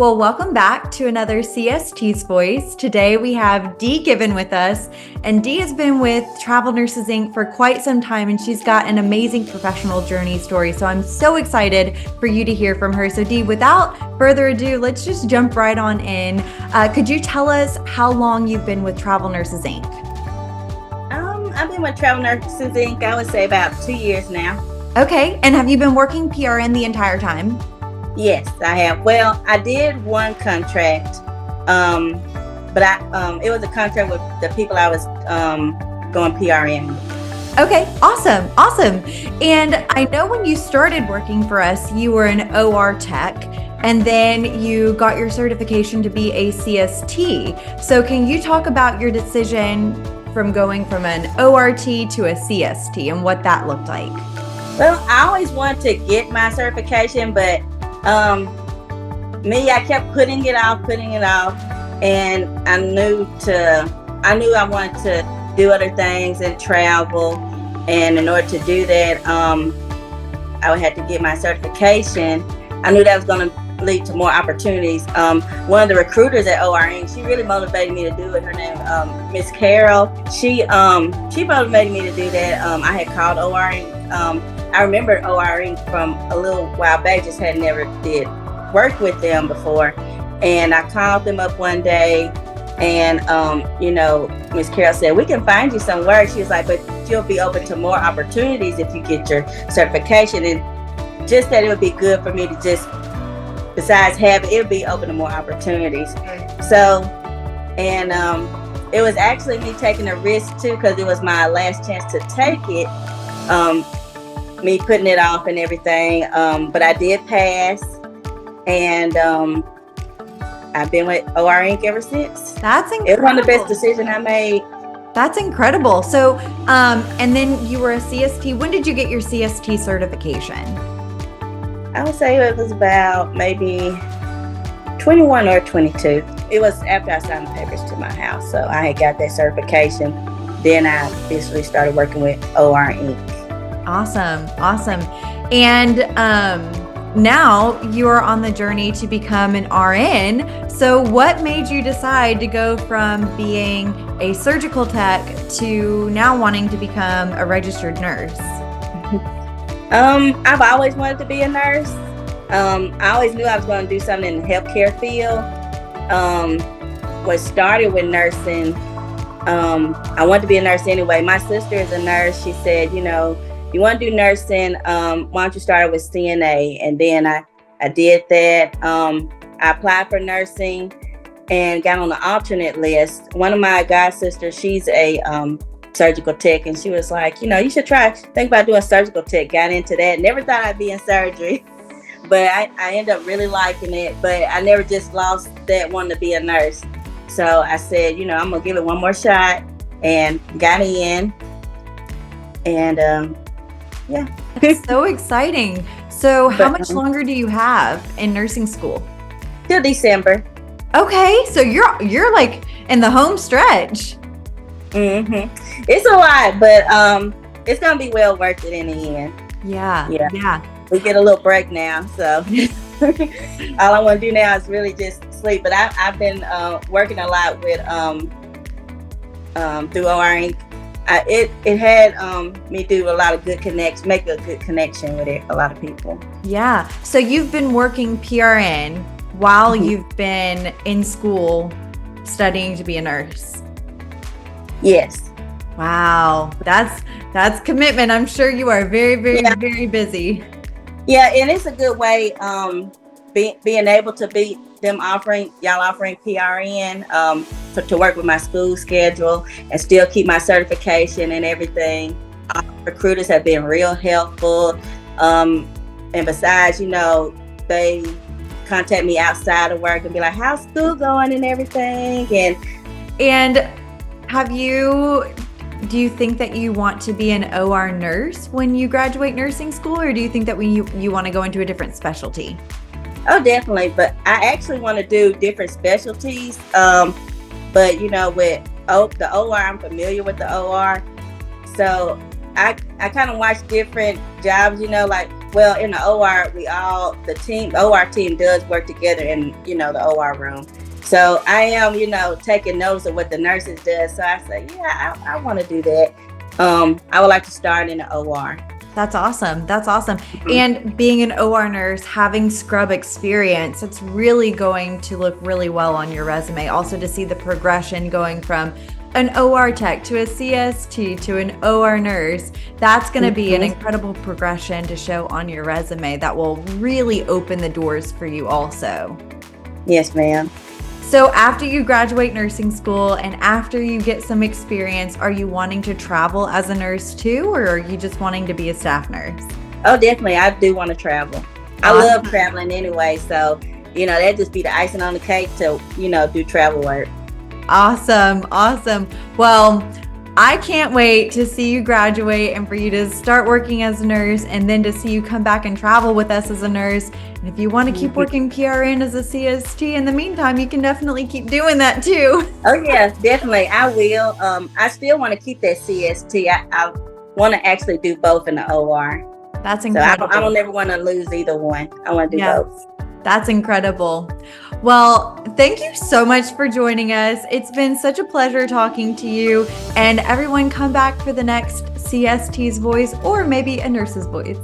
Well, welcome back to another CST's Voice. Today we have Dee Givhan with us, and Dee has been with Travel Nurses Inc. for quite some time, and she's got an amazing professional journey story. So I'm so excited for you to hear from her. So Dee, without further ado, let's just jump right on in. Could you tell us how long you've been with Travel Nurses Inc.? I've been with Travel Nurses Inc. I would say about 2 years now. Okay, and have you been working PRN the entire time? Yes, I have. Well, I did one contract, but it was a contract with the people I was going PRN with. Okay, awesome. And I know when you started working for us, you were an OR tech, and then you got your certification to be a CST. So can you talk about your decision from going from an ORT to a CST and what that looked like? Well, I always wanted to get my certification, but I kept putting it off, and I knew I wanted to do other things and travel, and in order to do that, I would have to get my certification. I knew that was going to lead to more opportunities. One of the recruiters at ORN, she really motivated me to do it. Her name, Miss Carol. She motivated me to do that. I had called ORN. I remember ORN from a little while back, just had never did work with them before. And I called them up one day, and Miss Carol said, "We can find you some work." She was like, "But you'll be open to more opportunities if you get your certification." And just that it would be good for me to just, besides having, it would be open to more opportunities. So, and it was actually me taking a risk too, because it was my last chance to take it. Me putting it off and everything, but I did pass, and I've been with OR Inc. ever since. That's incredible. It was one of the best decisions I made. That's incredible. So, and then you were a CST. When did you get your CST certification? I would say it was about maybe 21 or 22. It was after I signed the papers to my house, so I had got that certification. Then I officially started working with OR Inc. Awesome. And now you're on the journey to become an RN. So what made you decide to go from being a surgical tech to now wanting to become a registered nurse? I've always wanted to be a nurse. I always knew I was going to do something in the healthcare field. What started with nursing, I wanted to be a nurse anyway. My sister is a nurse. She said, you want to do nursing, why don't you start with CNA? And then I did that. I applied for nursing and got on the alternate list. One of my god sisters, she's a surgical tech, and she was like, you should think about doing surgical tech. Got into that. Never thought I'd be in surgery, but I ended up really liking it. But I never just lost that wanting to be a nurse. So I said, I'm going to give it one more shot, and got in. And yeah. That's so exciting. So how much longer do you have in nursing school? Till December. Okay, so you're like in the home stretch. Mm-hmm. It's a lot, but it's gonna be well worth it in the end. Yeah. We get a little break now, so all I want to do now is really just sleep. But I've been working a lot with through OR Inc. It had me do a lot of good connections, make a good connection with a lot of people. Yeah. So you've been working PRN while you've been in school studying to be a nurse. Yes. Wow. That's commitment. I'm sure you are very, very, very busy. Yeah, and it's a good way being able to be offering PRN to work with my school schedule and still keep my certification and everything. Recruiters have been real helpful, and besides, they contact me outside of work and be like, "How's school going?" and everything. And do you think that you want to be an OR nurse when you graduate nursing school, or do you think that you want to go into a different specialty? Oh, definitely. But I actually want to do different specialties. But with the OR, I'm familiar with the OR. So I kind of watch different jobs, like well, in the OR, OR team does work together in, the OR room. So I am, taking notes of what the nurses does. So I say, yeah, I want to do that. I would like to start in the OR. That's awesome. That's awesome. And being an OR nurse, having scrub experience, it's really going to look really well on your resume. Also to see the progression going from an OR tech to a CST to an OR nurse, that's going to be an incredible progression to show on your resume that will really open the doors for you also. Yes, ma'am. So after you graduate nursing school and after you get some experience, are you wanting to travel as a nurse too, or are you just wanting to be a staff nurse? Oh, definitely. I do want to travel. I love traveling anyway. So, that'd just be the icing on the cake to, do travel work. Awesome. Awesome. Well, I can't wait to see you graduate and for you to start working as a nurse and then to see you come back and travel with us as a nurse. And if you want to keep working PRN as a CST in the meantime, you can definitely keep doing that too. Oh, yeah, definitely. I will. I still want to keep that CST. I want to actually do both in the OR. That's incredible. So I don't ever want to lose either one. I want to do both. That's incredible. Well, thank you so much for joining us. It's been such a pleasure talking to you. And everyone come back for the next CST's voice or maybe a nurse's voice.